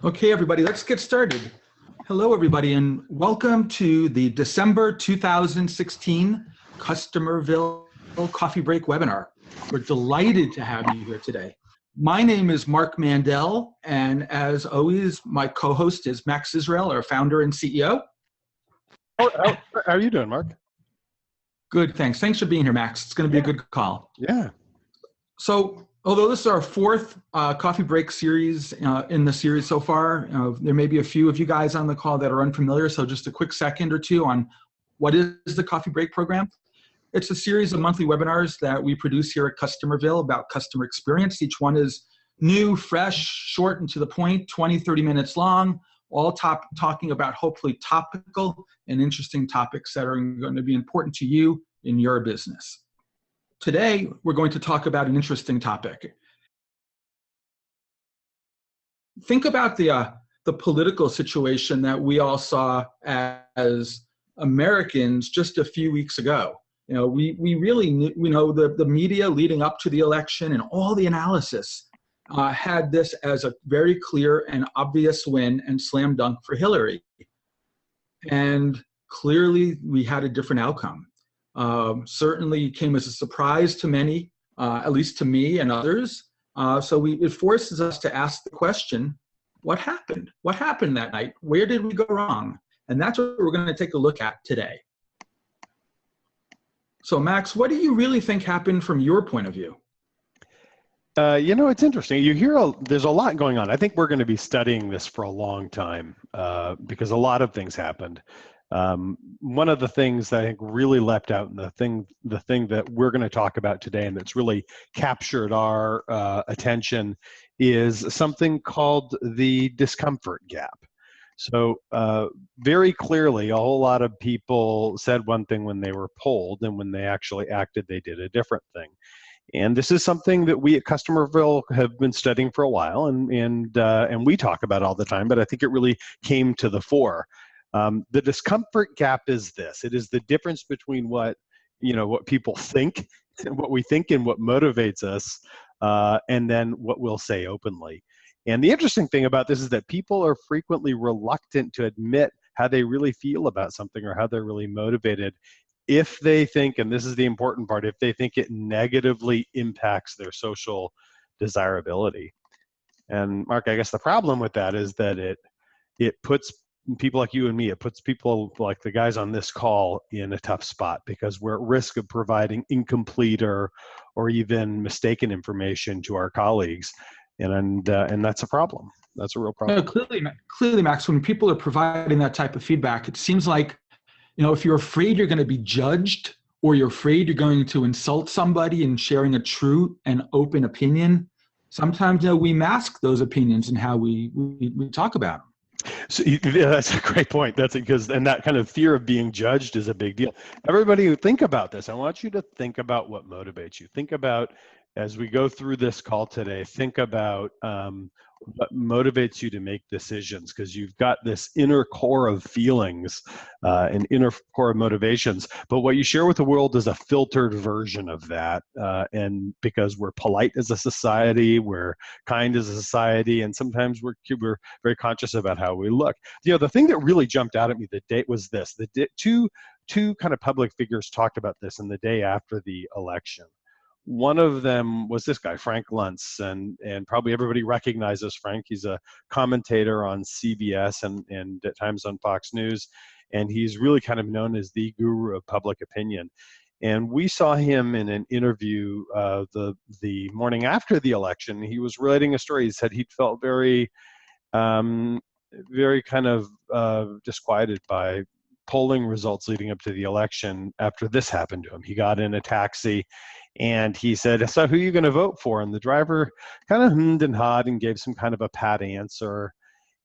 Okay, everybody, let's get started. Hello, everybody, and welcome to the December 2016 Customerville Coffee Break webinar. We're delighted to have you here today. My name is Mark Mandel, and as always, my co-host is Max Israel, our founder and CEO. How are you doing, Mark? Good, thanks. Thanks for being here, Max. It's going to be a good call. Yeah. So, although this is our fourth coffee break series in the series so far, there may be a few of you guys on the call that are unfamiliar, so just a quick second or two on what is the coffee break program. It's a series of monthly webinars that we produce here at Customerville about customer experience. Each one is new, fresh, short, and to the point, 20, 30 minutes long, all talking about hopefully topical and interesting topics that are going to be important to you in your business. Today, we're going to talk about an interesting topic. Think about the political situation that we all saw as Americans just a few weeks ago. You know, we really know the media leading up to the election and all the analysis had this as a very clear and obvious win and slam dunk for Hillary. And clearly, we had a different outcome. Certainly came as a surprise to many, at least to me and others. So it forces us to ask the question, what happened? What happened that night? Where did we go wrong? And that's what we're going to take a look at today. So Max, what do you really think happened from your point of view? You know, it's interesting. You hear there's a lot going on. I think we're going to be studying this for a long time because a lot of things happened. One of the things that I think really leapt out, and the thing that we're going to talk about today, and that's really captured our attention, is something called the discomfort gap. So very clearly, a whole lot of people said one thing when they were polled, and when they actually acted, they did a different thing. And this is something that we at Customerville have been studying for a while, and we talk about all the time. But I think it really came to the fore. The discomfort gap is this. It is the difference between what people think and what we think and what motivates us, and then what we'll say openly. And the interesting thing about this is that people are frequently reluctant to admit how they really feel about something or how they're really motivated if they think, and this is the important part, if they think it negatively impacts their social desirability. And Mark, I guess the problem with that is that it puts people like you and me, it puts people like the guys on this call in a tough spot because we're at risk of providing incomplete or even mistaken information to our colleagues, and that's a problem. That's a real problem. No, clearly, Max, when people are providing that type of feedback, it seems like, if you're afraid you're going to be judged, or you're afraid you're going to insult somebody in sharing a true and open opinion, sometimes we mask those opinions in how we talk about them. So yeah, that's a great point. That's because, and that kind of fear of being judged is a big deal. Everybody, think about this. I want you to think about what motivates you. Think about, as we go through this call today, think about what motivates you to make decisions, because you've got this inner core of feelings and inner core of motivations. But what you share with the world is a filtered version of that. And because we're polite as a society, we're kind as a society, and sometimes we're very conscious about how we look. The thing that really jumped out at me the day was this. Two kind of public figures talked about this in the day after the election. One of them was this guy, Frank Luntz, and probably everybody recognizes Frank. He's a commentator on CBS and at times on Fox News, and he's really kind of known as the guru of public opinion. And we saw him in an interview the morning after the election. He was relating a story. He said he'd felt very kind of disquieted by polling results leading up to the election after this happened to him. He got in a taxi and he said, "So who are you going to vote for?" And the driver kind of hummed and hawed and gave some kind of a pat answer.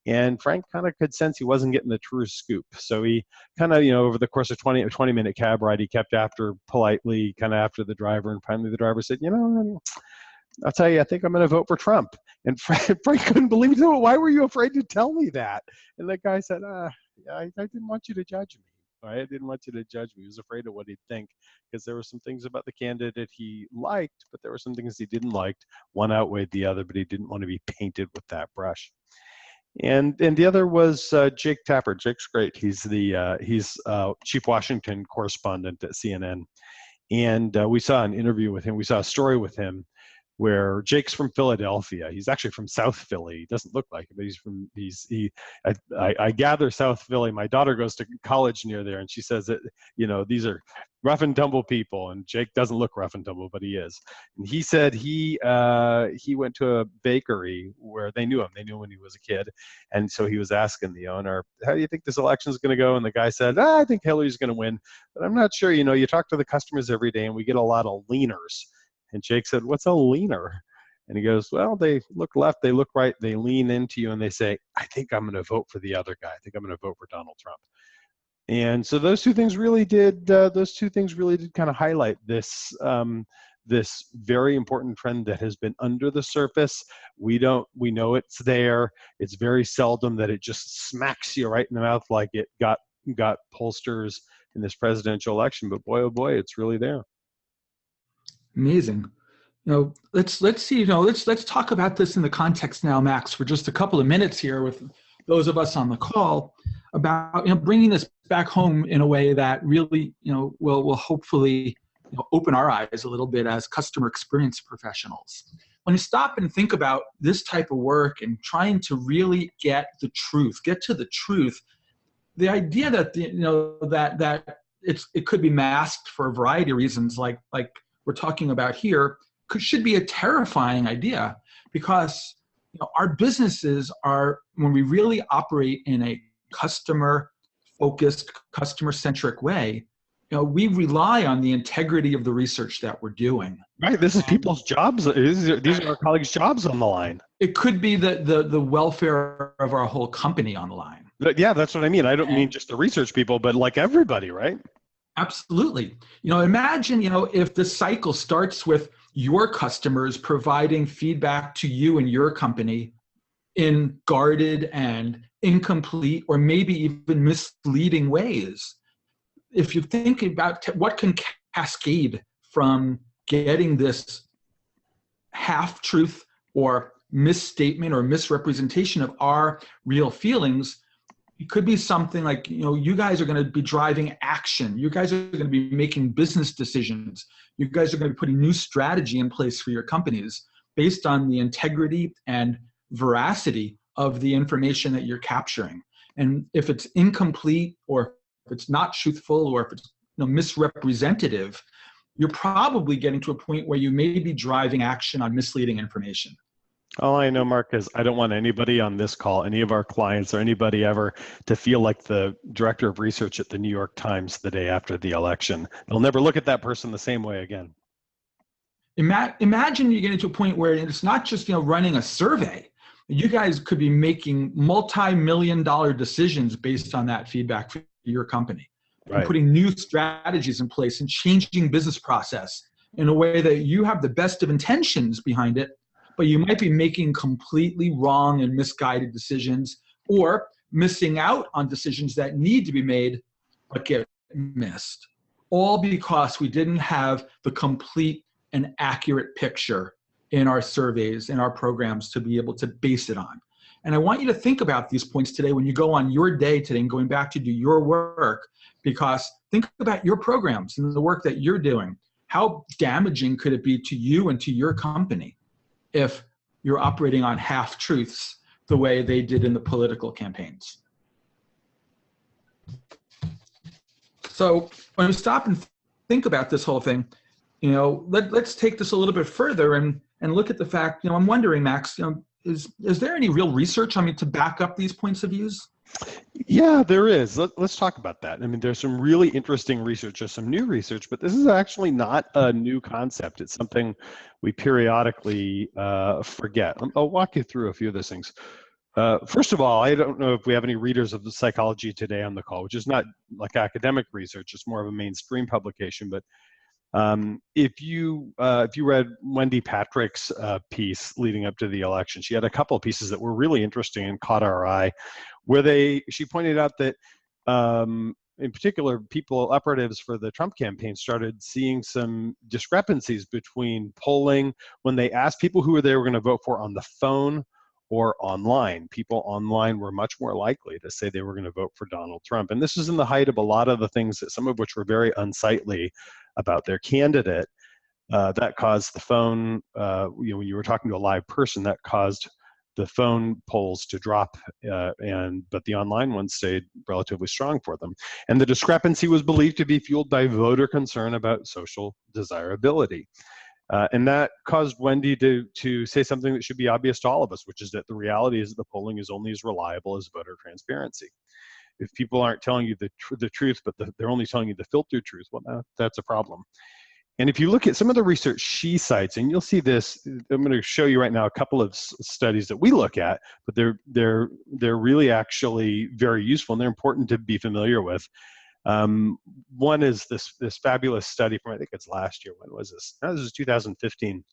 And Frank kind of could sense he wasn't getting the true scoop. So he kind of, over the course of a 20-minute cab ride, he kept politely after the driver. And finally the driver said, "I'll tell you, I think I'm going to vote for Trump." And Frank couldn't believe it. "Oh, why were you afraid to tell me that?" And the guy said, I didn't want you to judge me. Right? I didn't want you to judge me. He was afraid of what he'd think, because there were some things about the candidate he liked, but there were some things he didn't like. One outweighed the other, but he didn't want to be painted with that brush. And the other was Jake Tapper. Jake's great. He's the Chief Washington correspondent at CNN. And we saw an interview with him. We saw a story with him where Jake's from Philadelphia. He's actually from South Philly. He doesn't look like it, but I gather South Philly. My daughter goes to college near there, and she says that, these are rough and tumble people, and Jake doesn't look rough and tumble, but he is. And he said he went to a bakery where they knew him. They knew him when he was a kid, and so he was asking the owner, "How do you think this election is going to go?" And the guy said, "I think Hillary's going to win, but I'm not sure. You talk to the customers every day, and we get a lot of leaners." And Jake said, "What's a leaner?" And he goes, "Well, they look left, they look right, they lean into you, and they say, I think I'm going to vote for the other guy. I think I'm going to vote for Donald Trump." And so those two things really did kind of highlight this this very important trend that has been under the surface. We know it's there. It's very seldom that it just smacks you right in the mouth like it got pollsters in this presidential election. But boy, oh boy, it's really there. Amazing. Let's see. Let's talk about this in the context now, Max, for just a couple of minutes here with those of us on the call about bringing this back home in a way that really will hopefully open our eyes a little bit as customer experience professionals. When you stop and think about this type of work and trying to really get to the truth, the idea that that it could be masked for a variety of reasons, like we're talking about here, should be a terrifying idea, because our businesses are, when we really operate in a customer-focused, customer-centric way, we rely on the integrity of the research that we're doing. Right. This is people's jobs. These are our colleagues' jobs on the line. It could be the welfare of our whole company on the line. But yeah, that's what I mean. I don't mean just the research people, but like everybody, right? Absolutely. Imagine, if the cycle starts with your customers providing feedback to you and your company in guarded and incomplete or maybe even misleading ways. If you think about what can cascade from getting this half-truth or misstatement or misrepresentation of our real feelings, it could be something like, you guys are going to be driving action. You guys are going to be making business decisions. You guys are going to be putting new strategy in place for your companies based on the integrity and veracity of the information that you're capturing. And if it's incomplete, or if it's not truthful, or if it's misrepresentative, you're probably getting to a point where you may be driving action on misleading information. All I know, Mark, is I don't want anybody on this call, any of our clients or anybody ever, to feel like the director of research at the New York Times the day after the election. They'll never look at that person the same way again. Imagine you get to a point where it's not just running a survey. You guys could be making multi-million-dollar decisions based on that feedback for your company. Right. And putting new strategies in place and changing business process in a way that you have the best of intentions behind it, but you might be making completely wrong and misguided decisions, or missing out on decisions that need to be made but get missed. All because we didn't have the complete and accurate picture in our surveys, in our programs, to be able to base it on. And I want you to think about these points today when you go on your day today and going back to do your work, because think about your programs and the work that you're doing. How damaging could it be to you and to your company if you're operating on half-truths the way they did in the political campaigns? So when we stop and think about this whole thing, let's take this a little bit further and look at the fact, I'm wondering, Max, is there any real research, to back up these points of views? Yeah, there is. Let's talk about that. There's some really interesting research, there's some new research, but this is actually not a new concept. It's something we periodically forget. I'll walk you through a few of those things. First of all, I don't know if we have any readers of the Psychology Today on the call, which is not like academic research, it's more of a mainstream publication, but if you read Wendy Patrick's piece leading up to the election, she had a couple of pieces that were really interesting and caught our eye, where she pointed out that in particular, operatives for the Trump campaign started seeing some discrepancies between polling when they asked people who they were going to vote for on the phone, or online. People online were much more likely to say they were going to vote for Donald Trump. And this was in the height of a lot of the things that some of which were very unsightly about their candidate. That caused the phone, when you were talking to a live person, that caused the phone polls to drop, but the online ones stayed relatively strong for them. And the discrepancy was believed to be fueled by voter concern about social desirability. And that caused Wendy to say something that should be obvious to all of us, which is that the reality is that the polling is only as reliable as voter transparency. If people aren't telling you the truth, but they're only telling you the filtered truth, well, that's a problem. And if you look at some of the research she cites, and you'll see this, I'm going to show you right now a couple of studies that we look at, but they're really actually very useful and they're important to be familiar with. One is this fabulous study from, I think it's last year. When was this? No, this is 2015,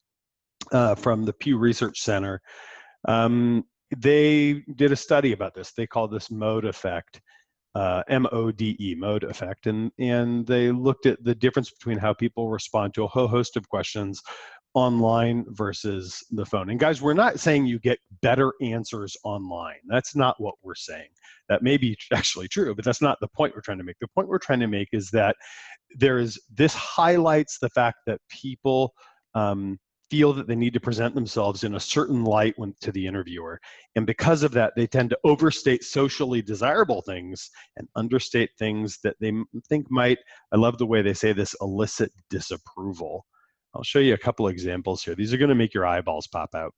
from the Pew Research Center. They did a study about this. They called this mode effect. MODE, mode effect, and they looked at the difference between how people respond to a whole host of questions online versus the phone. And guys, we're not saying you get better answers online. That's not what we're saying. That may be actually true, but that's not the point we're trying to make. The point we're trying to make is that this highlights the fact that people feel that they need to present themselves in a certain light to the interviewer. And because of that, they tend to overstate socially desirable things and understate things that they think might, I love the way they say this, elicit disapproval. I'll show you a couple examples here. These are going to make your eyeballs pop out.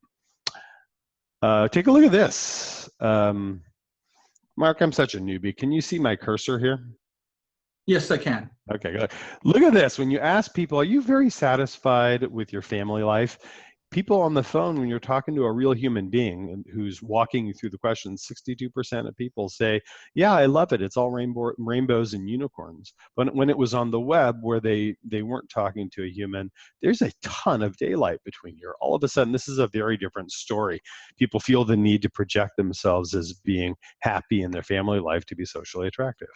Take a look at this. Mark, I'm such a newbie. Can you see my cursor here? Yes, I can. Okay, good. Look at this. When you ask people, are you very satisfied with your family life? People on the phone, when you're talking to a real human being who's walking you through the questions, 62% of people say, yeah, I love it. It's all rainbows and unicorns. But when it was on the web where they weren't talking to a human, there's a ton of daylight between here. All of a sudden, this is a very different story. People feel the need to project themselves as being happy in their family life to be socially attractive.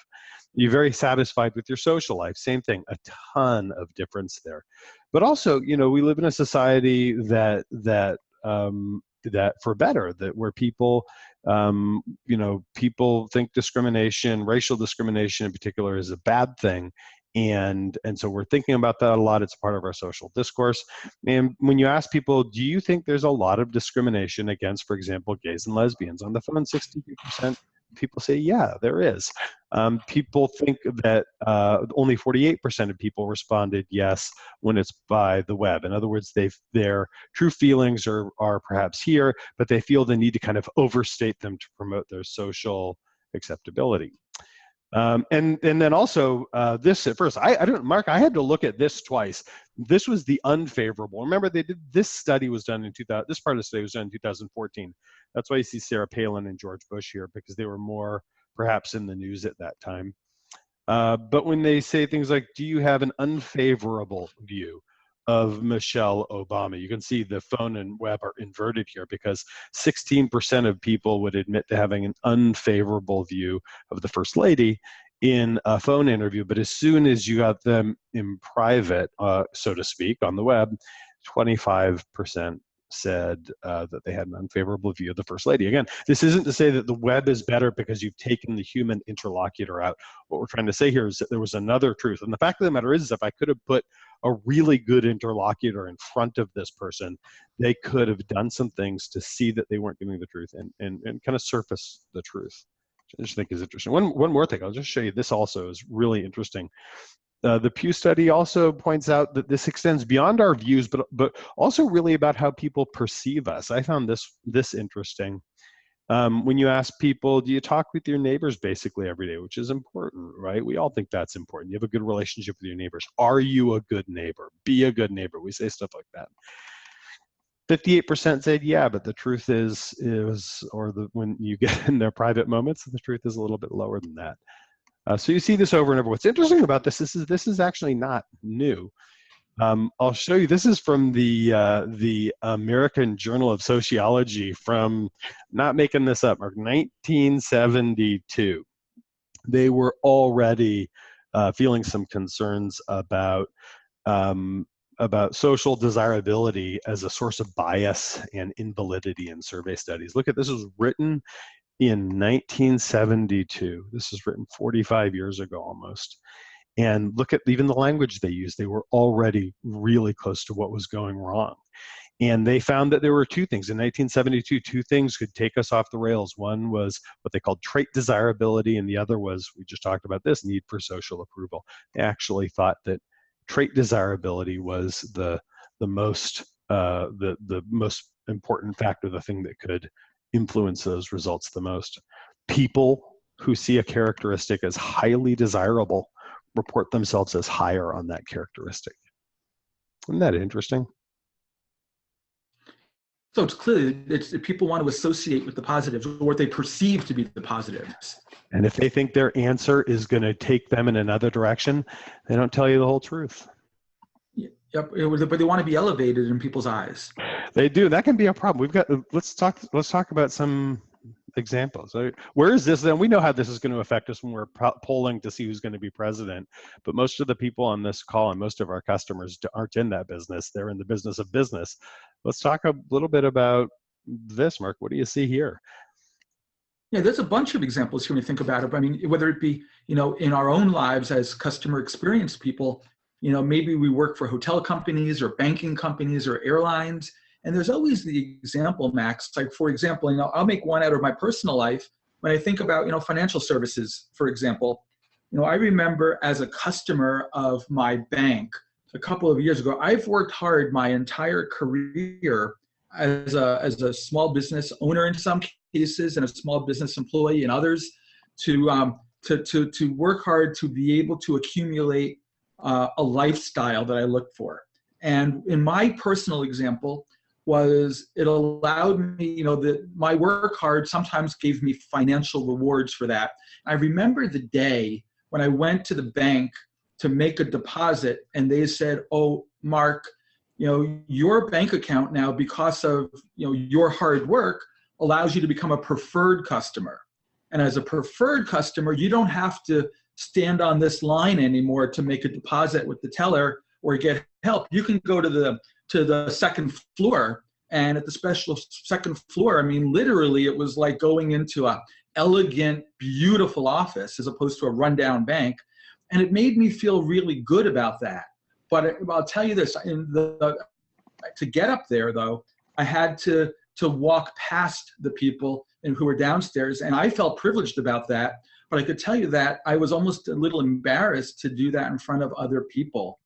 You're very satisfied with your social life. Same thing, a ton of difference there. But also, we live in a society that for better, where people, people think discrimination, racial discrimination in particular, is a bad thing. And so we're thinking about that a lot. It's part of our social discourse. And when you ask people, do you think there's a lot of discrimination against, for example, gays and lesbians? On the phone, 62% people say, yeah, there is. People think that only 48% of people responded yes when it's by the web. In other words, their true feelings are perhaps here, but they feel the need to kind of overstate them to promote their social acceptability. And then also this at first, Mark, I had to look at this twice. This was the unfavorable. Remember, this study was done in 2000. This part of the study was done in 2014. That's why you see Sarah Palin and George Bush here, because they were more perhaps in the news at that time. But when they say things like, do you have an unfavorable view of Michelle Obama? You can see the phone and web are inverted here, because 16% of people would admit to having an unfavorable view of the First Lady in a phone interview. But as soon as you got them in private, so to speak, on the web, 25% said that they had an unfavorable view of the First Lady. Again, this isn't to say that the web is better because you've taken the human interlocutor out. What we're trying to say here is that there was another truth. And the fact of the matter is, if I could have put a really good interlocutor in front of this person, they could have done some things to see that they weren't giving the truth and kind of surface the truth, which I just think is interesting. One more thing, I'll just show you. This also is really interesting. The Pew study also points out that this extends beyond our views, but also really about how people perceive us. I found this interesting. When you ask people, do you talk with your neighbors basically every day, which is important, right? We all think that's important. You have a good relationship with your neighbors. Are you a good neighbor? Be a good neighbor. We say stuff like that. 58% said yeah, but the truth is when you get in their private moments, the truth is a little bit lower than that. So you see this over and over. What's interesting about this is actually not new. I'll show you. This is from the American Journal of Sociology, from, not making this up, 1972. They were already feeling some concerns about about social desirability as a source of bias and invalidity in survey studies. Look at this, was written in 1972. This is written 45 years ago almost. And look at even the language they used. They were already really close to what was going wrong. And they found that there were two things. In 1972, two things could take us off the rails. One was what they called trait desirability, and the other was, we just talked about this, need for social approval. They actually thought that trait desirability was the most important factor, the thing that could influence those results the most. People who see a characteristic as highly desirable report themselves as higher on that characteristic. Isn't that interesting? So it's clearly people want to associate with the positives, or what they perceive to be the positives. And if they think their answer is going to take them in another direction, they don't tell you the whole truth. Yep, but they want to be elevated in people's eyes. They do. That can be a problem. We've got. Let's talk about some examples. Where is this? Then we know how this is going to affect us when we're polling to see who's going to be president. But most of the people on this call and most of our customers aren't in that business. They're in the business of business. Let's talk a little bit about this, Mark. What do you see here? Yeah, there's a bunch of examples here when you think about it. I mean, whether it be, in our own lives as customer experience people, maybe we work for hotel companies or banking companies or airlines. And there's always the example, Max, like, for example, I'll make one out of my personal life. When I think about, financial services, for example, I remember as a customer of my bank a couple of years ago, I've worked hard my entire career as a small business owner in some cases and a small business employee in others to work hard to be able to accumulate a lifestyle that I look for. And in my personal example, it allowed me, that my work hard sometimes gave me financial rewards for that. I remember the day when I went to the bank to make a deposit and they said, "Oh, Mark, your bank account now, because of, your hard work, allows you to become a preferred customer. And as a preferred customer, you don't have to stand on this line anymore to make a deposit with the teller or get help. You can go to the second floor, and at the special second floor, I mean, literally it was like going into a elegant, beautiful office as opposed to a rundown bank. And it made me feel really good about that. But I'll tell you this, to get up there though, I had to walk past the people who were downstairs, and I felt privileged about that. But I could tell you that I was almost a little embarrassed to do that in front of other people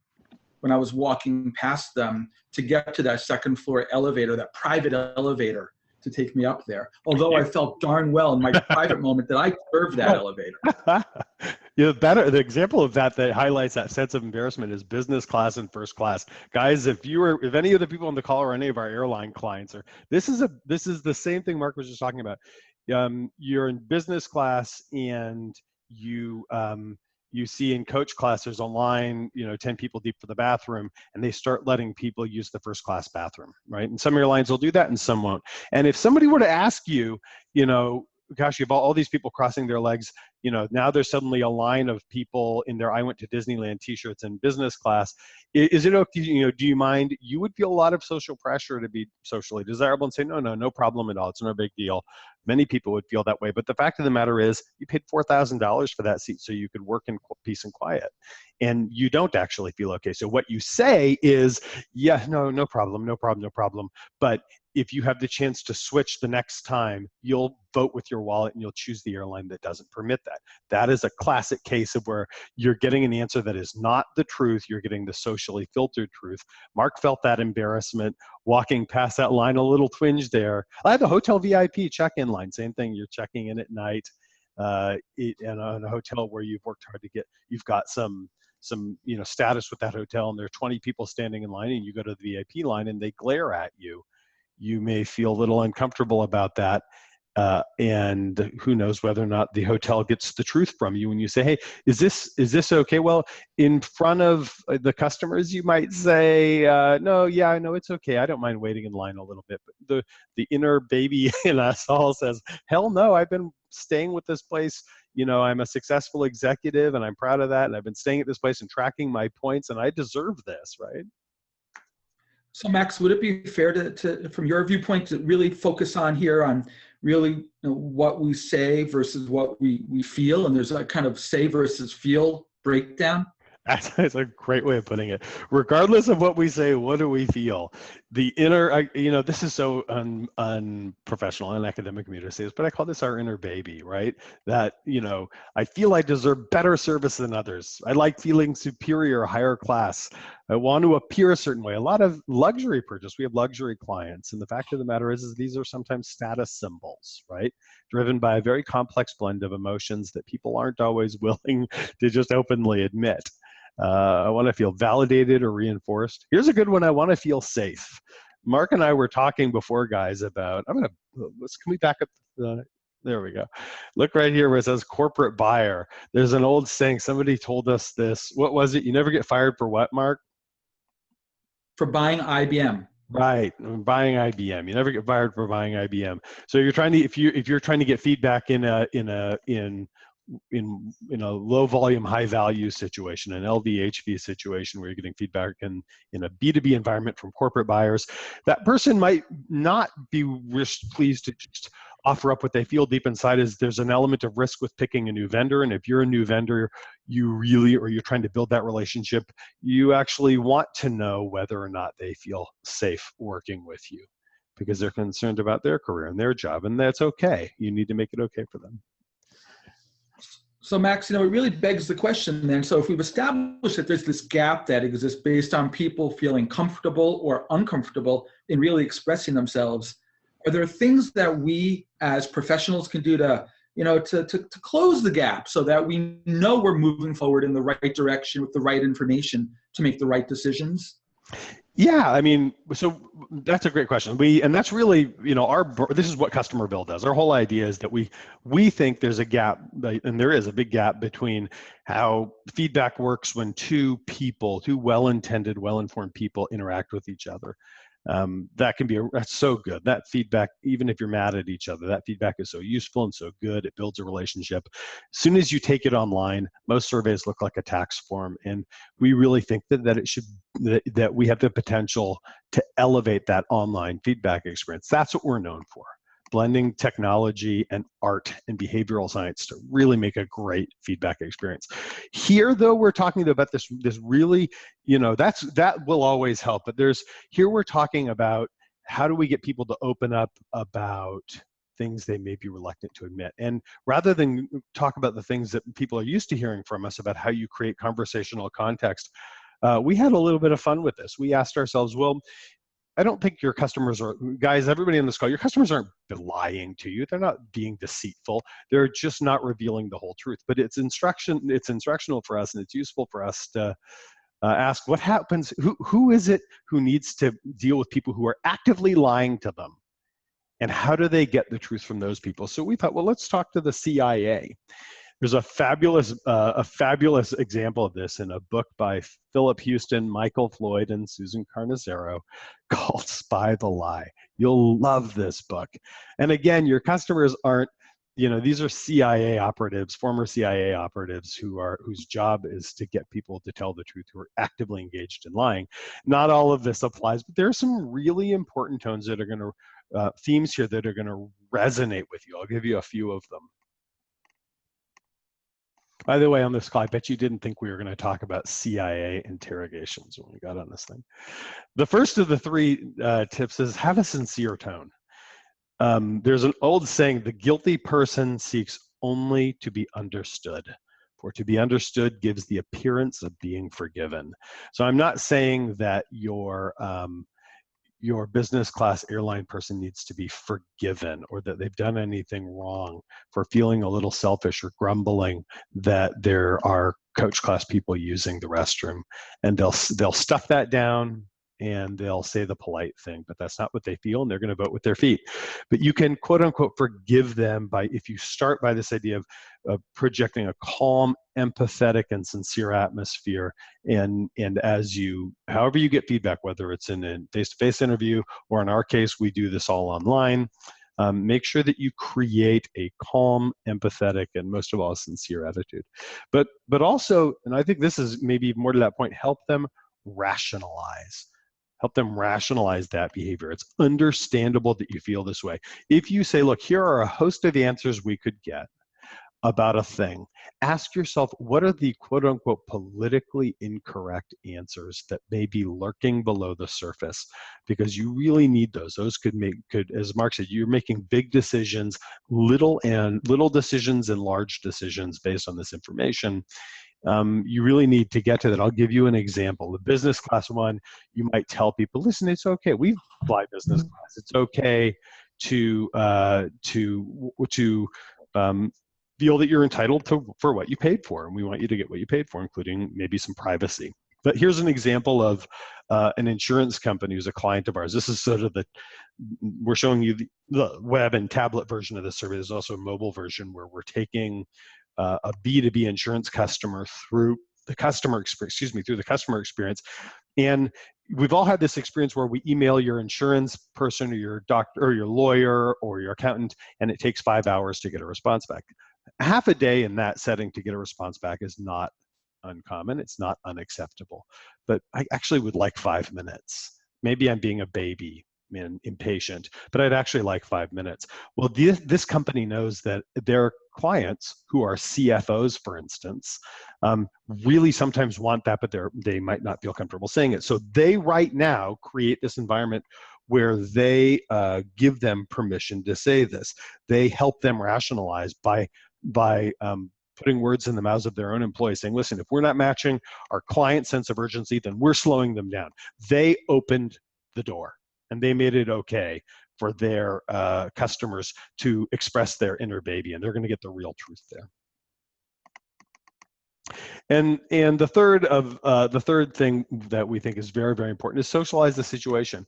when I was walking past them to get to that second floor elevator, that private elevator, to take me up there. Although I felt darn well in my private moment that I deserved that elevator. The example of that highlights that sense of embarrassment is business class and first class. Guys, if any of the people on the call or any of our airline clients this is the same thing Mark was just talking about. You're in business class and you see in coach class there's a line, 10 people deep for the bathroom, and they start letting people use the first class bathroom, right? And some airlines will do that and some won't. And if somebody were to ask you, gosh, you have all these people crossing their legs, now there's suddenly a line of people in their I went to Disneyland t-shirts in business class. Is it okay, do you mind? You would feel a lot of social pressure to be socially desirable and say, no problem at all. It's no big deal. Many people would feel that way. But the fact of the matter is you paid $4,000 for that seat so you could work in peace and quiet. And you don't actually feel okay. So what you say is, yeah, no problem. But if you have the chance to switch the next time, you'll vote with your wallet and you'll choose the airline that doesn't permit that. That is a classic case of where you're getting an answer that is not the truth. You're getting the socially filtered truth. Mark felt that embarrassment walking past that line, a little twinge there. I have a hotel VIP check-in line. Same thing. You're checking in at night in a hotel where you've worked hard to get. You've got some status with that hotel, and there are 20 people standing in line, and you go to the VIP line and they glare at you. You may feel a little uncomfortable about that. And who knows whether or not the hotel gets the truth from you when you say, hey, is this okay? Well, in front of the customers, you might say, no, it's okay. I don't mind waiting in line a little bit. But the inner baby in us all says, hell no, I've been staying with this place. I'm a successful executive and I'm proud of that. And I've been staying at this place and tracking my points and I deserve this, right? So Max, would it be fair from your viewpoint, to really focus on here on really, what we say versus what we feel, and there's a kind of say versus feel breakdown? That's a great way of putting it. Regardless of what we say, what do we feel? The inner, this is so unprofessional and academic community to say this, but I call this our inner baby, right? That, I feel I deserve better service than others. I like feeling superior, higher class. I want to appear a certain way. A lot of luxury purchase. We have luxury clients. And the fact of the matter is these are sometimes status symbols, right? Driven by a very complex blend of emotions that people aren't always willing to just openly admit. I want to feel validated or reinforced. Here's a good one. I want to feel safe. Mark and I were talking before, guys, about, can we back up? There we go. Look right here where it says corporate buyer. There's an old saying, somebody told us this. What was it? You never get fired for what, Mark? For buying IBM. Right, buying IBM. You never get fired for buying IBM. So you're trying to, if you're trying to get feedback in a low volume, high value situation, an LVHV situation where you're getting feedback in a B2B environment from corporate buyers, that person might not be pleased to just offer up what they feel deep inside. Is there's an element of risk with picking a new vendor. And if you're a new vendor, you're trying to build that relationship, you actually want to know whether or not they feel safe working with you because they're concerned about their career and their job, and that's okay. You need to make it okay for them. So Max, it really begs the question then, so if we've established that there's this gap that exists based on people feeling comfortable or uncomfortable in really expressing themselves, are there things that we as professionals can do to close the gap so that we know we're moving forward in the right direction with the right information to make the right decisions? Yeah, so that's a great question. And that's really, this is what Customer Bill does. Our whole idea is that we think there's a gap, and there is a big gap between how feedback works when two well-intended, well-informed people interact with each other. That's so good. That feedback, even if you're mad at each other, that feedback is so useful and so good. It builds a relationship. As soon as you take it online, most surveys look like a tax form, and we really think that we have the potential to elevate that online feedback experience. That's what we're known for. Blending technology and art and behavioral science to really make a great feedback experience. Here, though, we're talking about this really, that will always help. But here we're talking about how do we get people to open up about things they may be reluctant to admit. And rather than talk about the things that people are used to hearing from us about how you create conversational context, we had a little bit of fun with this. We asked ourselves, well, I don't think your customers guys, everybody on this call, your customers aren't lying to you. They're not being deceitful. They're just not revealing the whole truth. But it's instructional for us, and it's useful for us to ask what happens, who is it who needs to deal with people who are actively lying to them? And how do they get the truth from those people? So we thought, well, let's talk to the CIA. There's a fabulous example of this in a book by Philip Houston, Michael Floyd, and Susan Carnazero called Spy the Lie. You'll love this book. And again, your customers aren't, these are CIA operatives, former CIA operatives whose job is to get people to tell the truth who are actively engaged in lying. Not all of this applies, but there are some really important tones that are going to, themes here that are going to resonate with you. I'll give you a few of them. By the way, on this call, I bet you didn't think we were going to talk about CIA interrogations when we got on this thing. The first of the three tips is have a sincere tone. There's an old saying, the guilty person seeks only to be understood, for to be understood gives the appearance of being forgiven. So I'm not saying that your business class airline person needs to be forgiven or that they've done anything wrong for feeling a little selfish or grumbling that there are coach class people using the restroom. And they'll stuff that down and they'll say the polite thing, but that's not what they feel, and they're going to vote with their feet. But you can, quote unquote, forgive them if you start by this idea of projecting a calm, empathetic, and sincere atmosphere. And however you get feedback, whether it's in a face-to-face interview, or in our case, we do this all online, make sure that you create a calm, empathetic, and most of all, a sincere attitude. But also, and I think this is maybe more to that point, help them rationalize. help them rationalize that behavior. It's understandable that you feel this way. If you say, look, here are a host of answers we could get about a thing, ask yourself, what are the quote unquote politically incorrect answers that may be lurking below the surface? Because you really need those. Those could, as Mark said, you're making big decisions, little decisions and large decisions based on this information. You really need to get to that. I'll give you an example. The business class one, you might tell people, listen, it's okay. We fly business class. It's okay to feel that you're entitled for what you paid for, and we want you to get what you paid for, including maybe some privacy. But here's an example of an insurance company who's a client of ours. This is sort of we're showing you the web and tablet version of the survey. There's also a mobile version where we're taking a B2B insurance customer through the customer experience. And we've all had this experience where we email your insurance person or your doctor or your lawyer or your accountant, and it takes 5 hours to get a response back. Half a day in that setting to get a response back is not uncommon. It's not unacceptable. But I actually would like 5 minutes. Maybe I'm being a baby and impatient, but I'd actually like 5 minutes. Well, this company knows that their clients, who are CFOs, for instance, really sometimes want that, but they might not feel comfortable saying it. So they right now create this environment where they give them permission to say this. They help them rationalize by putting words in the mouths of their own employees, saying, listen, if we're not matching our client sense of urgency, then we're slowing them down. They opened the door, and they made it okay for their customers to express their inner baby, and they're going to get the real truth there. And the third thing that we think is very, very important is socialize the situation.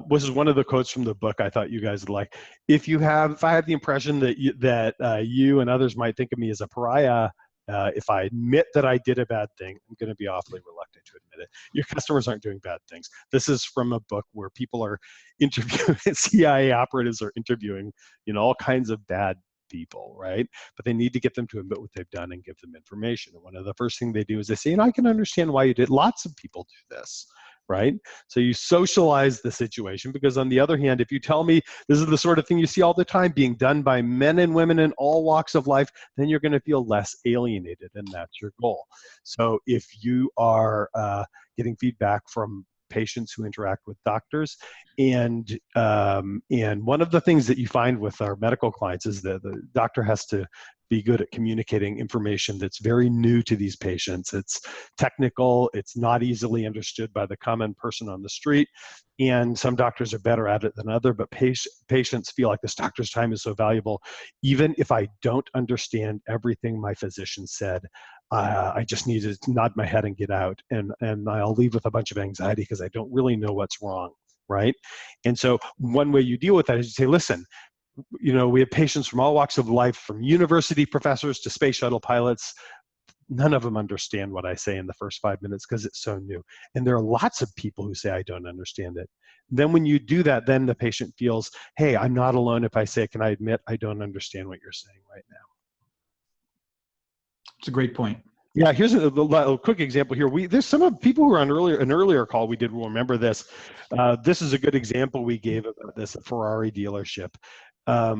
This is one of the quotes from the book I thought you guys would like. If I have the impression that you and others might think of me as a pariah, if I admit that I did a bad thing, I'm going to be awfully reluctant to admit it. Your customers aren't doing bad things. This is from a book where people are interviewing, CIA operatives are interviewing, all kinds of bad people, right? But they need to get them to admit what they've done and give them information. And one of the first things they do is they say, I can understand why you did. Lots of people do this, right? So you socialize the situation, because on the other hand, if you tell me this is the sort of thing you see all the time being done by men and women in all walks of life, then you're going to feel less alienated, and that's your goal. So if you are getting feedback from patients who interact with doctors, and one of the things that you find with our medical clients is that the doctor has to be good at communicating information that's very new to these patients. It's technical, it's not easily understood by the common person on the street, and some doctors are better at it than others, but patients feel like this doctor's time is so valuable. Even if I don't understand everything my physician said, I just need to nod my head and get out, and I'll leave with a bunch of anxiety because I don't really know what's wrong, right? And so one way you deal with that is you say, listen, we have patients from all walks of life, from university professors to space shuttle pilots. None of them understand what I say in the first 5 minutes because it's so new. And there are lots of people who say, I don't understand it. Then when you do that, then the patient feels, hey, I'm not alone if I say, can I admit I don't understand what you're saying right now? It's a great point. Yeah, here's a quick example here. There's some of people who were on an earlier call we did will remember this. This is a good example we gave about this at Ferrari dealership. I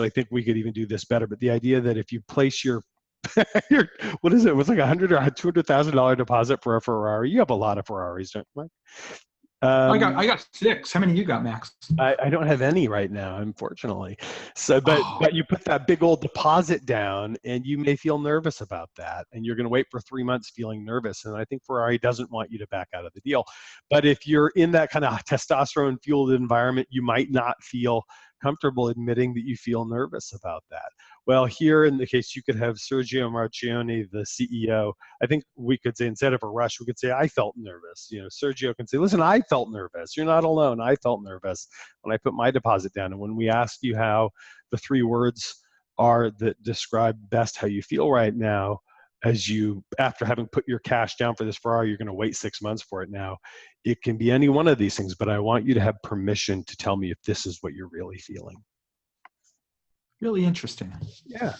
think we could even do this better, but the idea that if you place your what is it? It was like $100,000 or $200,000 deposit for a Ferrari. You have a lot of Ferraris, don't you, Mike? I got 6. How many you got, Max? I don't have any right now, unfortunately. So, but you put that big old deposit down, and you may feel nervous about that, and you're going to wait for 3 months feeling nervous. And I think Ferrari doesn't want you to back out of the deal. But if you're in that kind of testosterone-fueled environment, you might not feel comfortable admitting that you feel nervous about that. Well, here in the case, you could have Sergio Marchionne, the CEO. I think we could say, instead of a rush, we could say, I felt nervous. Sergio can say, listen, I felt nervous. You're not alone. I felt nervous when I put my deposit down. And when we ask you how the 3 words are that describe best how you feel right now, after having put your cash down for this Ferrari, you're going to wait 6 months for it now. It can be any one of these things, but I want you to have permission to tell me if this is what you're really feeling. Really interesting. Yeah.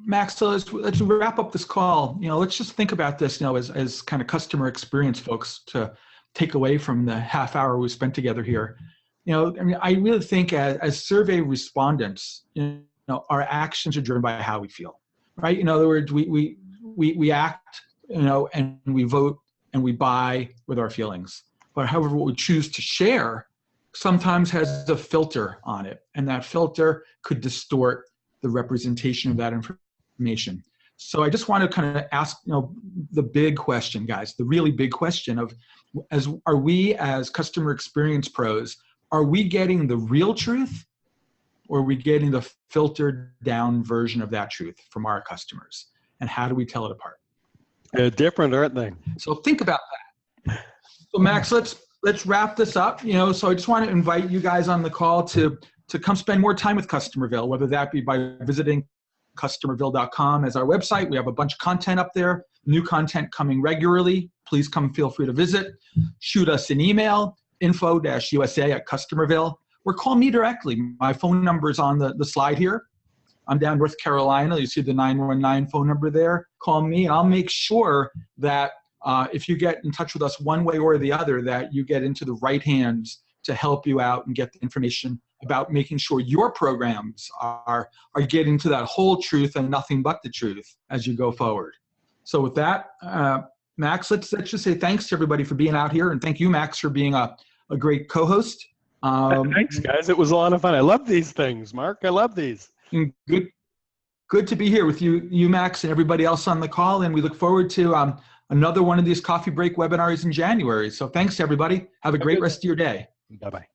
Max, so let's wrap up this call. Let's just think about this, as kind of customer experience folks to take away from the half hour we spent together here. I really think as survey respondents, our actions are driven by how we feel, right? In other words, we act, and we vote and we buy with our feelings. But however, what we choose to share sometimes has a filter on it, and that filter could distort the representation of that information. So I just want to kind of ask, the big question, guys, the really big question of, are we as customer experience pros, are we getting the real truth, or are we getting the filtered down version of that truth from our customers? And how do we tell it apart? They're different, aren't they? So think about that. So Max, let's wrap this up. So I just want to invite you guys on the call to come spend more time with Customerville, whether that be by visiting customerville.com as our website. We have a bunch of content up there, new content coming regularly. Please feel free to visit. Shoot us an email, info-usa@customerville, or call me directly. My phone number is on the slide here. I'm down North Carolina. You see the 919 phone number there. Call me, and I'll make sure that if you get in touch with us one way or the other, that you get into the right hands to help you out and get the information about making sure your programs are getting to that whole truth and nothing but the truth as you go forward. So with that, Max, let's just say thanks to everybody for being out here, and thank you, Max, for being a great co-host. Thanks, guys. It was a lot of fun. I love these things, Mark. I love these. Good to be here with you, Max, and everybody else on the call, and we look forward to another one of these coffee break webinars in January. So thanks, everybody. Have a great rest of your day. Bye-bye.